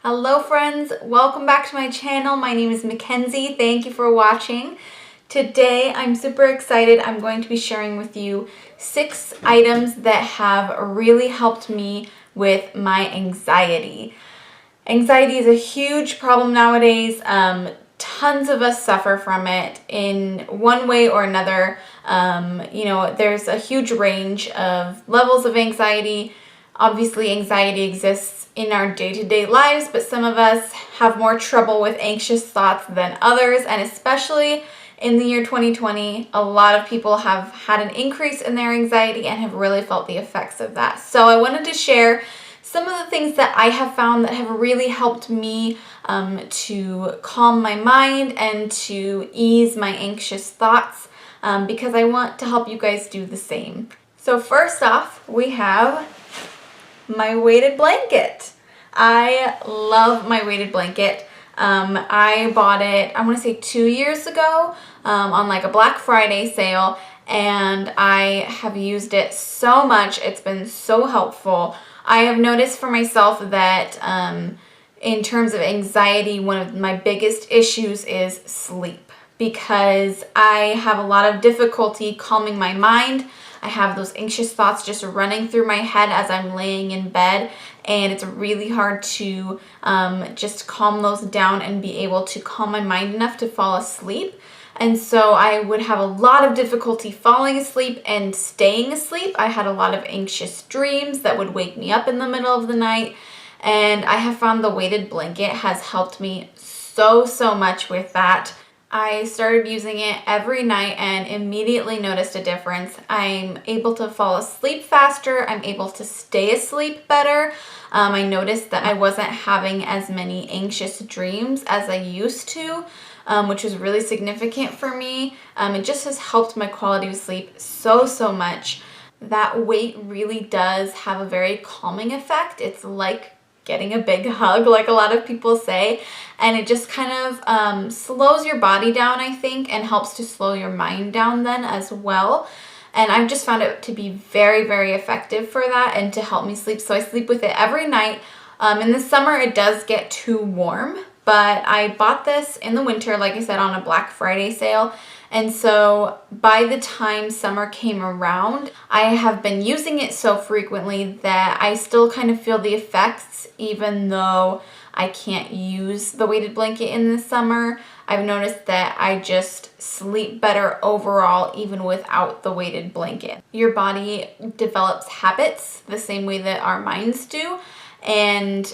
Hello friends, welcome back to my channel. My name is Mackenzie. Thank you for watching. Today I'm super excited. I'm going to be sharing with you 6 items that have really helped me with my anxiety. Anxiety is a huge problem nowadays. Tons of us suffer from it in one way or another. There's a huge range of levels of anxiety. Obviously, anxiety exists in our day-to-day lives, but some of us have more trouble with anxious thoughts than others, and especially in the year 2020, a lot of people have had an increase in their anxiety and have really felt the effects of that. So I wanted to share some of the things that I have found that have really helped me to calm my mind and to ease my anxious thoughts because I want to help you guys do the same. So first off, we have my weighted blanket. I love my weighted blanket. I bought it, I want to say 2 years ago on like a Black Friday sale, and I have used it so much. It's been so helpful. I have noticed for myself that in terms of anxiety, one of my biggest issues is sleep, because I have a lot of difficulty calming my mind. I have those anxious thoughts just running through my head as I'm laying in bed, and it's really hard to just calm those down and be able to calm my mind enough to fall asleep. And so I would have a lot of difficulty falling asleep and staying asleep. I had a lot of anxious dreams that would wake me up in the middle of the night, and I have found the weighted blanket has helped me so much with that. I started using it every night and immediately noticed a difference. I'm able to fall asleep faster. I'm able to stay asleep better. I noticed that I wasn't having as many anxious dreams as I used to, which was really significant for me. It just has helped my quality of sleep so much. That weight really does have a very calming effect. It's like getting a big hug, like a lot of people say, and it just kind of slows your body down, I think, and helps to slow your mind down then as well. And I've just found it to be very effective for that and to help me sleep. So I sleep with it every night. In the summer it does get too warm, but I bought this in the winter, like I said, on a Black Friday sale. And so by the time summer came around, I have been using it so frequently that I still kind of feel the effects, even though I can't use the weighted blanket in the summer. I've noticed that I just sleep better overall, even without the weighted blanket. Your body develops habits the same way that our minds do, and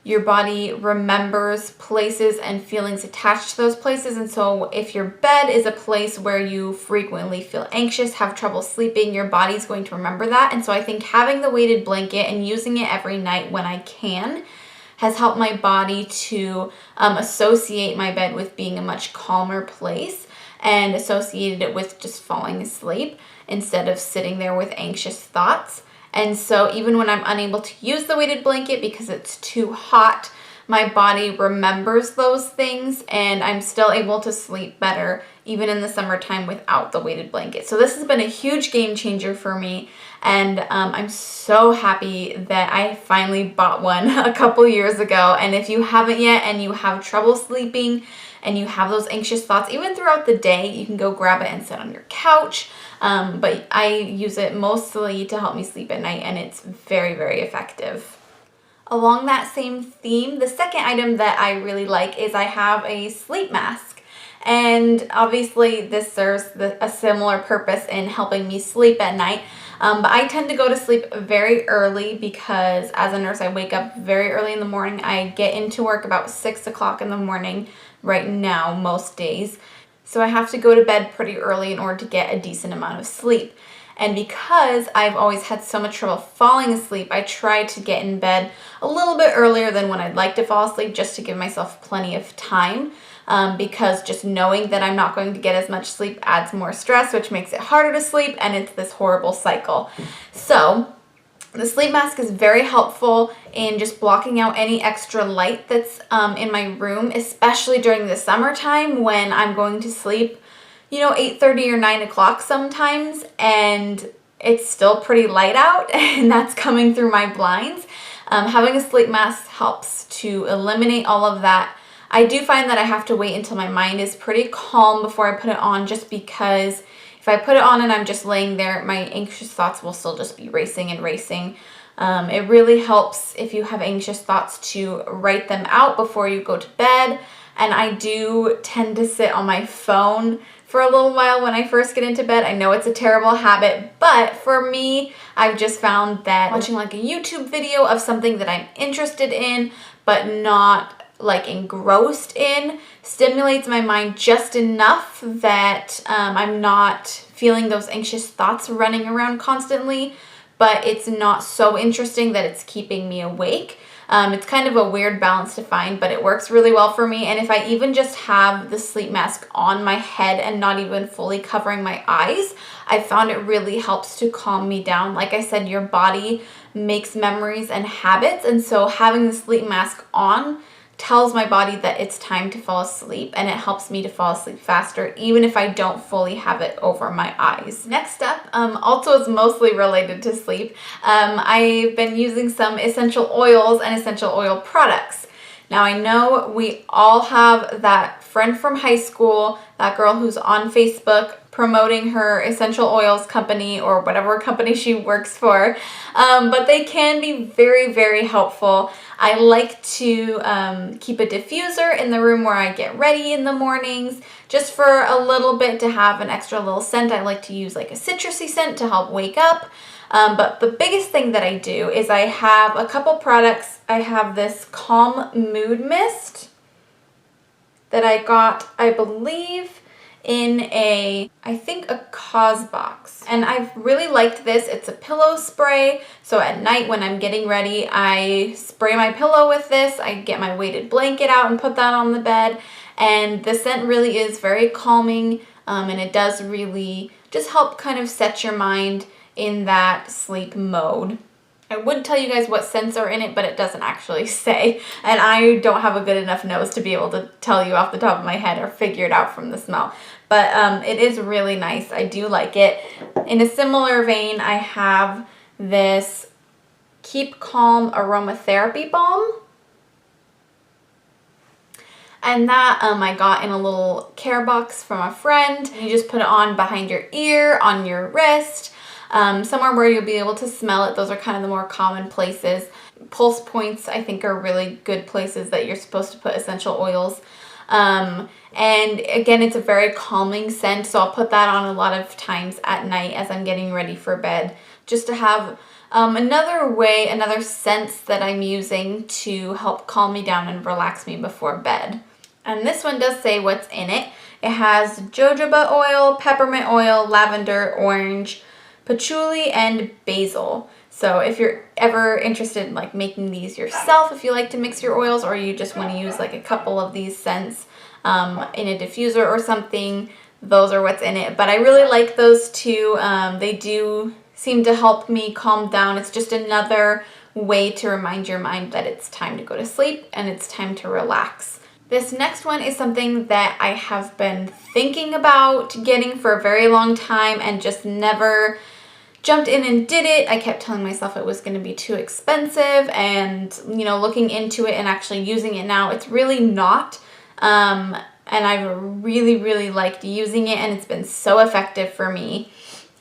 your body remembers places and feelings attached to those places. And so if your bed is a place where you frequently feel anxious, have trouble sleeping, your body's going to remember that. And so I think having the weighted blanket and using it every night when I can has helped my body to associate my bed with being a much calmer place, and associated it with just falling asleep instead of sitting there with anxious thoughts. And so even when I'm unable to use the weighted blanket because it's too hot, my body remembers those things, and I'm still able to sleep better even in the summertime without the weighted blanket. So this has been a huge game changer for me, and I'm so happy that I finally bought one a couple years ago. And if you haven't yet and you have trouble sleeping and you have those anxious thoughts, even throughout the day, you can go grab it and sit on your couch. But I use it mostly to help me sleep at night, and it's very effective. Along that same theme, the second item that I really like is I have a sleep mask. And obviously this serves a similar purpose in helping me sleep at night. But I tend to go to sleep very early because as a nurse I wake up very early in the morning. I get into work about 6 o'clock in the morning right now most days. So I have to go to bed pretty early in order to get a decent amount of sleep. And because I've always had so much trouble falling asleep, I try to get in bed a little bit earlier than when I'd like to fall asleep, just to give myself plenty of time. Because just knowing that I'm not going to get as much sleep adds more stress, which makes it harder to sleep, and it's this horrible cycle. So the sleep mask is very helpful in just blocking out any extra light that's in my room, especially during the summertime when I'm going to sleep, 8:30 or 9 o'clock sometimes, and it's still pretty light out, and that's coming through my blinds. Having a sleep mask helps to eliminate all of that. I do find that I have to wait until my mind is pretty calm before I put it on, just because if I put it on and I'm just laying there, my anxious thoughts will still just be racing and racing. It really helps if you have anxious thoughts to write them out before you go to bed. And I do tend to sit on my phone for a little while when I first get into bed. I know it's a terrible habit, but for me, I've just found that watching like a YouTube video of something that I'm interested in, but not like engrossed in, stimulates my mind just enough that I'm not feeling those anxious thoughts running around constantly, but it's not so interesting that it's keeping me awake. It's kind of a weird balance to find, but it works really well for me. And if I even just have the sleep mask on my head and not even fully covering my eyes, I found it really helps to calm me down. Like I said, your body makes memories and habits, and so having the sleep mask on tells my body that it's time to fall asleep, and it helps me to fall asleep faster even if I don't fully have it over my eyes. Next up, also is mostly related to sleep. I've been using some essential oils and essential oil products. Now I know we all have that friend from high school, that girl who's on Facebook promoting her essential oils company or whatever company she works for, but they can be very, very helpful. I like to keep a diffuser in the room where I get ready in the mornings, just for a little bit to have an extra little scent. I like to use like a citrusy scent to help wake up. But the biggest thing that I do is I have a couple products. I have this Calm Mood Mist that I got, I believe, in I think a Cause box. And I've really liked this. It's a pillow spray. So at night when I'm getting ready, I spray my pillow with this. I get my weighted blanket out and put that on the bed. And the scent really is very calming. And it does really just help kind of set your mind in that sleep mode. I would tell you guys what scents are in it, but it doesn't actually say. And I don't have a good enough nose to be able to tell you off the top of my head or figure it out from the smell. But it is really nice. I do like it. In a similar vein, I have this Keep Calm Aromatherapy Balm. And that I got in a little care box from a friend. You just put it on behind your ear, on your wrist, somewhere where you'll be able to smell it. Those are kind of the more common places. Pulse points, I think, are really good places that you're supposed to put essential oils. And again, it's a very calming scent, so I'll put that on a lot of times at night as I'm getting ready for bed, just to have another sense that I'm using to help calm me down and relax me before bed. And this one does say what's in it. It has jojoba oil, peppermint oil, lavender, orange, patchouli, and basil. So if you're ever interested in like making these yourself, if you like to mix your oils, or you just want to use like a couple of these scents in a diffuser or something, those are what's in it. But I really like those two. They do seem to help me calm down. It's just another way to remind your mind that it's time to go to sleep and it's time to relax. This next one is something that I have been thinking about getting for a very long time and just never jumped in and did it. I kept telling myself it was going to be too expensive, and looking into it and actually using it now, it's really not. And I've really, really liked using it, and it's been so effective for me.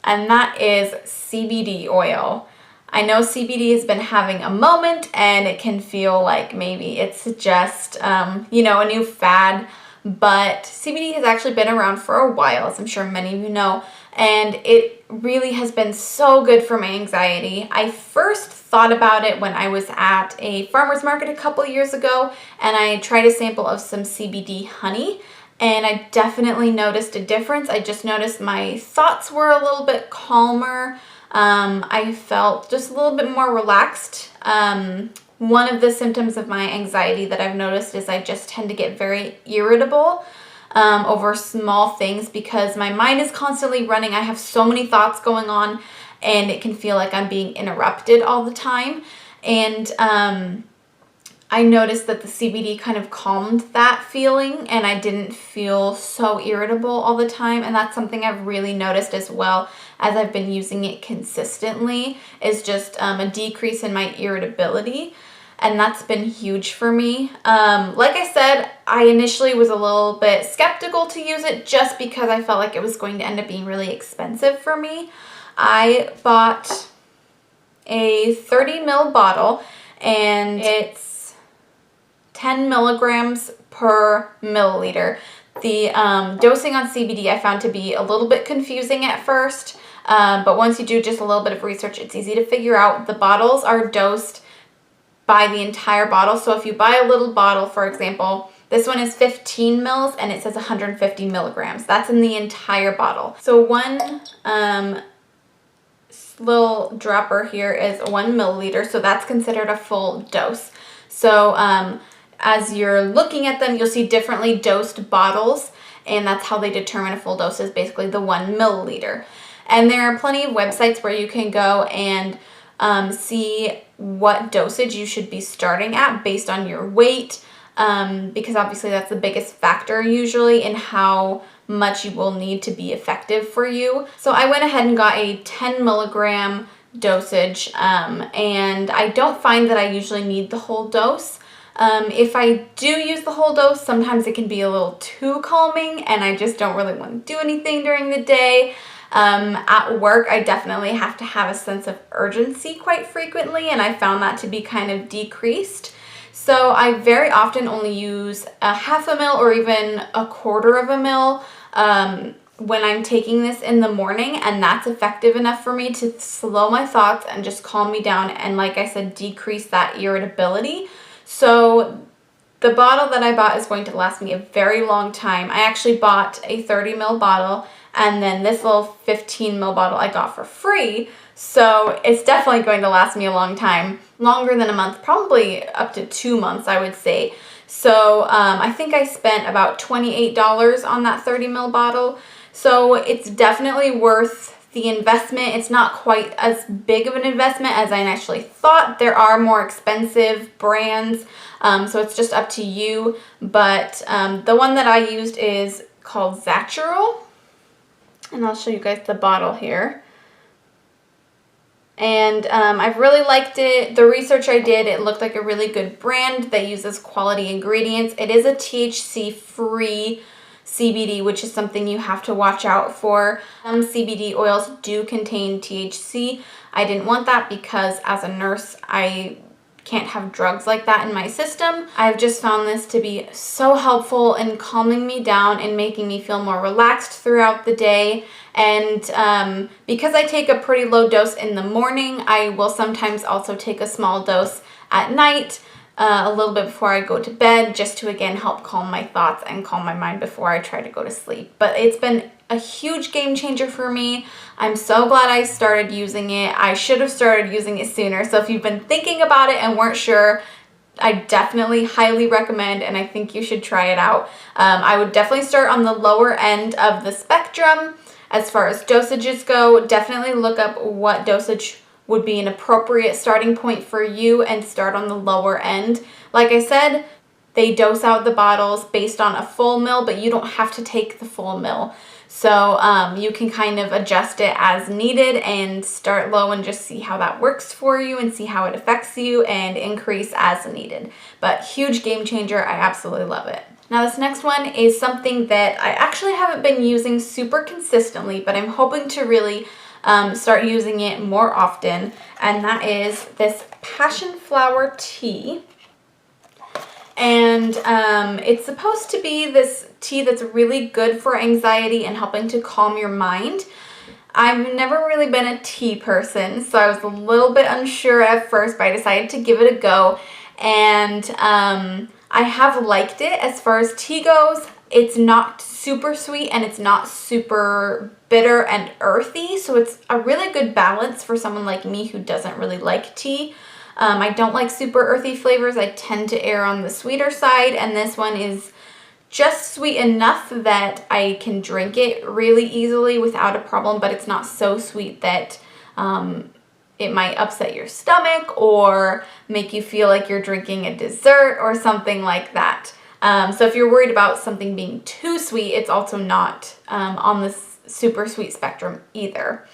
And that is CBD oil. I know CBD has been having a moment, and it can feel like maybe it's just, a new fad. But CBD has actually been around for a while, as I'm sure many of you know, and it really has been so good for my anxiety. I first thought about it when I was at a farmer's market a couple years ago, and I tried a sample of some CBD honey, and I definitely noticed a difference. I just noticed my thoughts were a little bit calmer. I felt just a little bit more relaxed. One of the symptoms of my anxiety that I've noticed is I just tend to get very irritable over small things because my mind is constantly running. I have so many thoughts going on, and it can feel like I'm being interrupted all the time. And I noticed that the CBD kind of calmed that feeling, and I didn't feel so irritable all the time. And that's something I've really noticed as well as I've been using it consistently, is just a decrease in my irritability. and that's been huge for me. Like I said, I initially was a little bit skeptical to use it just because I felt like it was going to end up being really expensive for me. I bought a 30 ml bottle, and it's 10 milligrams per milliliter. The dosing on CBD I found to be a little bit confusing at first, but once you do just a little bit of research, it's easy to figure out. The bottles are dosed by the entire bottle. So if you buy a little bottle, for example, this one is 15 mils and it says 150 milligrams. That's in the entire bottle. So one little dropper here is 1 milliliter, so that's considered a full dose. So as you're looking at them, you'll see differently dosed bottles, and that's how they determine a full dose, is basically the 1 milliliter. And there are plenty of websites where you can go and see what dosage you should be starting at based on your weight, because obviously that's the biggest factor usually in how much you will need to be effective for you. So I went ahead and got a 10 milligram dosage, and I don't find that I usually need the whole dose. If I do use the whole dose, sometimes it can be a little too calming and I just don't really want to do anything during the day. At work, I definitely have to have a sense of urgency quite frequently, and I found that to be kind of decreased. So I very often only use a half a mil or even a quarter of a mil when I'm taking this in the morning, and that's effective enough for me to slow my thoughts and just calm me down and, like I said, decrease that irritability. So the bottle that I bought is going to last me a very long time. I actually bought a 30 ml bottle, and then this little 15 ml bottle I got for free. So it's definitely going to last me a long time, longer than a month, probably up to 2 months, I would say. So I think I spent about $28 on that 30 ml bottle. So it's definitely worth the investment. It's not quite as big of an investment as I initially thought. There are more expensive brands, so it's just up to you. But the one that I used is called Zatchural, and I'll show you guys the bottle here. And I've really liked it. The research I did, it looked like a really good brand that uses quality ingredients. It is a THC-free CBD, which is something you have to watch out for. Some CBD oils do contain THC. I didn't want that because as a nurse, I can't have drugs like that in my system. I've just found this to be so helpful in calming me down and making me feel more relaxed throughout the day. And because I take a pretty low dose in the morning, I will sometimes also take a small dose at night, a little bit before I go to bed, just to again help calm my thoughts and calm my mind before I try to go to sleep. But it's been a huge game changer for me. I'm so glad I started using it. I should have started using it sooner. So if you've been thinking about it and weren't sure, I definitely highly recommend, and I think you should try it out. I would definitely start on the lower end of the spectrum as far as dosages go. Definitely look up what dosage would be an appropriate starting point for you and start on the lower end. Like I said, they dose out the bottles based on a full mil, but you don't have to take the full mil. So you can kind of adjust it as needed and start low and just see how that works for you and see how it affects you, and increase as needed. But huge game changer. I absolutely love it. Now this next one is something that I actually haven't been using super consistently, but I'm hoping to really start using it more often, and that is this passion flower tea. And it's supposed to be this tea that's really good for anxiety and helping to calm your mind. I've never really been a tea person, so I was a little bit unsure at first, but I decided to give it a go, and I have liked it. As far as tea goes, it's not super sweet and it's not super bitter and earthy, so it's a really good balance for someone like me who doesn't really like tea. I don't like super earthy flavors. I tend to err on the sweeter side, and this one is just sweet enough that I can drink it really easily without a problem, but it's not so sweet that it might upset your stomach or make you feel like you're drinking a dessert or something like that. So if you're worried about something being too sweet, it's also not on the super sweet spectrum either.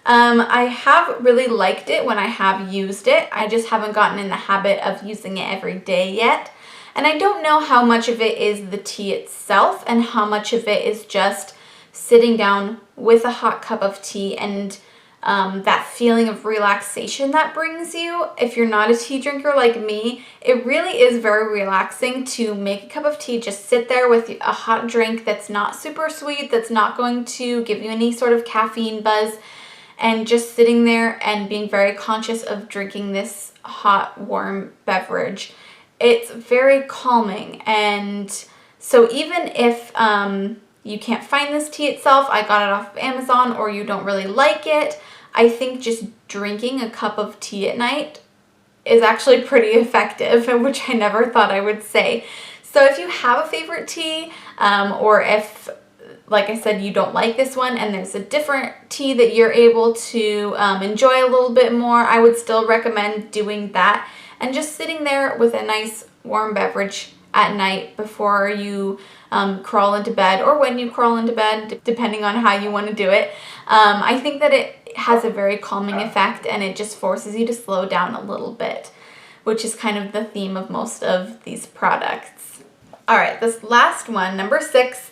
I have really liked it when I have used it. I just haven't gotten in the habit of using it every day yet. And I don't know how much of it is the tea itself and how much of it is just sitting down with a hot cup of tea and that feeling of relaxation that brings you. If you're not a tea drinker like me, it really is very relaxing to make a cup of tea, just sit there with a hot drink that's not super sweet, that's not going to give you any sort of caffeine buzz, and just sitting there and being very conscious of drinking this hot, warm beverage. It's very calming. And so even if you can't find this tea itself, I got it off of Amazon, or you don't really like it, I think just drinking a cup of tea at night is actually pretty effective, which I never thought I would say. So if you have a favorite tea, or if, like I said, you don't like this one and there's a different tea that you're able to enjoy a little bit more, I would still recommend doing that and just sitting there with a nice warm beverage at night before you crawl into bed, or when you crawl into bed, depending on how you want to do it. I think that it has a very calming effect, and it just forces you to slow down a little bit, which is kind of the theme of most of these products. All right, this last one, number 6,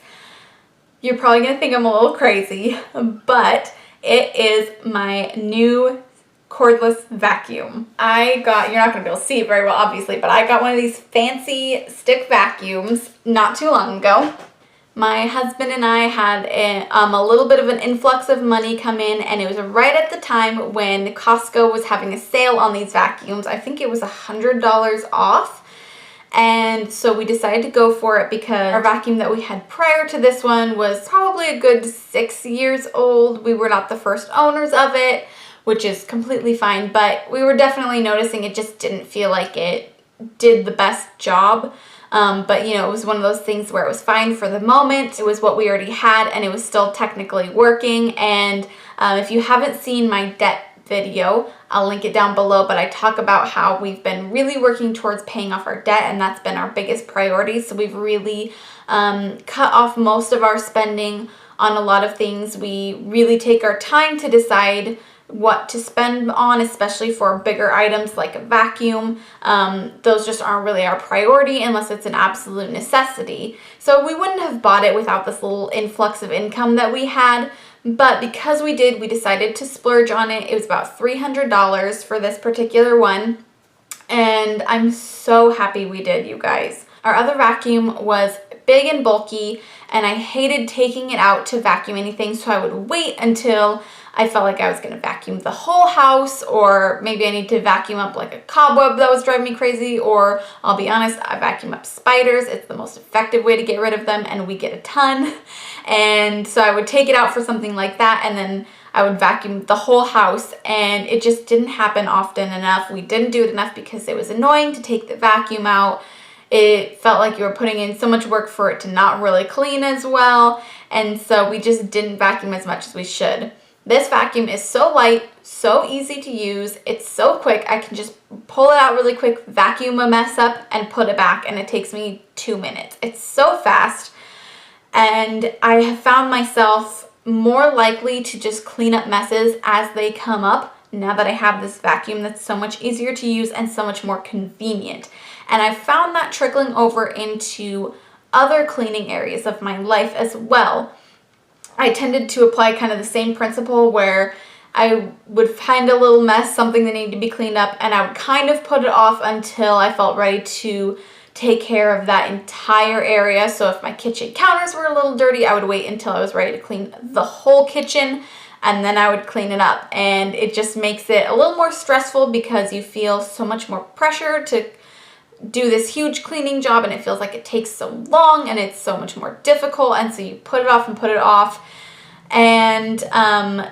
you're probably going to think I'm a little crazy, but it is my new cordless vacuum. You're not going to be able to see it very well, obviously, but I got one of these fancy stick vacuums not too long ago. My husband and I had a little bit of an influx of money come in, and it was right at the time when Costco was having a sale on these vacuums. I think it was $100 off. And so we decided to go for it because our vacuum that we had prior to this one was probably a good 6 years old. We were not the first owners of it, which is completely fine, but we were definitely noticing it just didn't feel like it did the best job. But you know, it was one of those things where it was fine for the moment. It was what we already had, and it was still technically working. And if you haven't seen my debt video, I'll link it down below, but I talk about how we've been really working towards paying off our debt, and that's been our biggest priority. So we've really cut off most of our spending on a lot of things. We really take our time to decide what to spend on, especially for bigger items like a vacuum. Those just aren't really our priority unless it's an absolute necessity. So we wouldn't have bought it without this little influx of income that we had. But because we did, we decided to splurge on it. It was about $300 for this particular one. And I'm so happy we did, you guys. Our other vacuum was big and bulky, and I hated taking it out to vacuum anything, so I would wait until I felt like I was going to vacuum the whole house, or maybe I need to vacuum up like a cobweb that was driving me crazy, or I'll be honest, I vacuum up spiders. It's the most effective way to get rid of them, and we get a ton. And so I would take it out for something like that, and then I would vacuum the whole house, and it just didn't happen often enough. We didn't do it enough because it was annoying to take the vacuum out. It felt like you were putting in so much work for it to not really clean as well, and so we just didn't vacuum as much as we should. This vacuum is so light, so easy to use, it's so quick. I can just pull it out really quick, vacuum a mess up, and put it back, and it takes me 2 minutes. It's so fast, and I have found myself more likely to just clean up messes as they come up now that I have this vacuum that's so much easier to use and so much more convenient. And I found that trickling over into other cleaning areas of my life as well. I tended to apply kind of the same principle where I would find a little mess, something that needed to be cleaned up, and I would kind of put it off until I felt ready to take care of that entire area. So if my kitchen counters were a little dirty, I would wait until I was ready to clean the whole kitchen, and then I would clean it up. And it just makes it a little more stressful because you feel so much more pressure to do this huge cleaning job, and it feels like it takes so long and it's so much more difficult, and so you put it off and put it off. And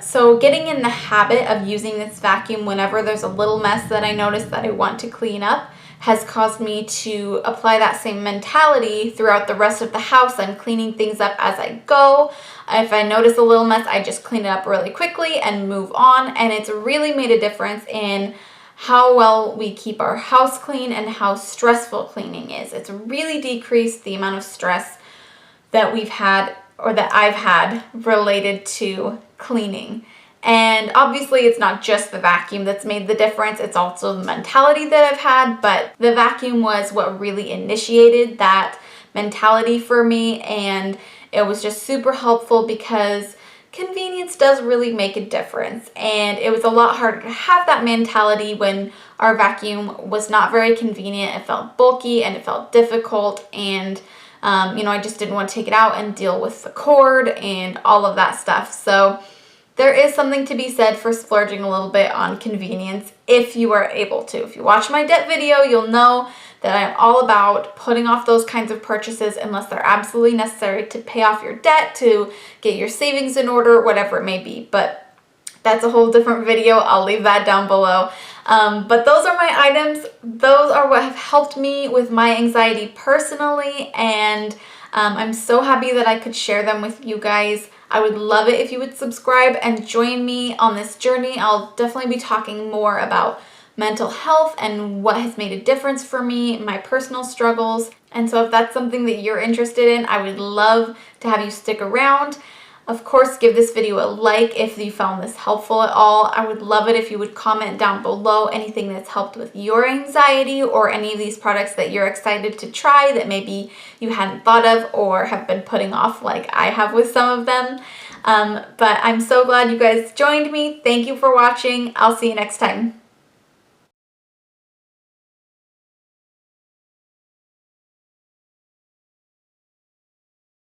so getting in the habit of using this vacuum whenever there's a little mess that I notice that I want to clean up has caused me to apply that same mentality throughout the rest of the house. I'm cleaning things up as I go. If I notice a little mess, I just clean it up really quickly and move on, and it's really made a difference in how well we keep our house clean and how stressful cleaning is. It's really decreased the amount of stress that we've had, or that I've had, related to cleaning. And obviously it's not just the vacuum that's made the difference, it's also the mentality that I've had, but the vacuum was what really initiated that mentality for me, and it was just super helpful because convenience does really make a difference. And it was a lot harder to have that mentality when our vacuum was not very convenient. It felt bulky and it felt difficult, and I just didn't want to take it out and deal with the cord and all of that stuff. So there is something to be said for splurging a little bit on convenience if you are able to. If you watch my debt video, you'll know that I'm all about putting off those kinds of purchases unless they're absolutely necessary to pay off your debt, to get your savings in order, whatever it may be. But that's a whole different video. I'll leave that down below. But those are my items. Those are what have helped me with my anxiety personally, and I'm so happy that I could share them with you guys. I would love it if you would subscribe and join me on this journey. I'll definitely be talking more about mental health and what has made a difference for me, my personal struggles. And so if that's something that you're interested in, I would love to have you stick around. Of course, give this video a like if you found this helpful at all. I would love it if you would comment down below anything that's helped with your anxiety, or any of these products that you're excited to try that maybe you hadn't thought of or have been putting off like I have with some of them. But I'm so glad you guys joined me. Thank you for watching. I'll see you next time.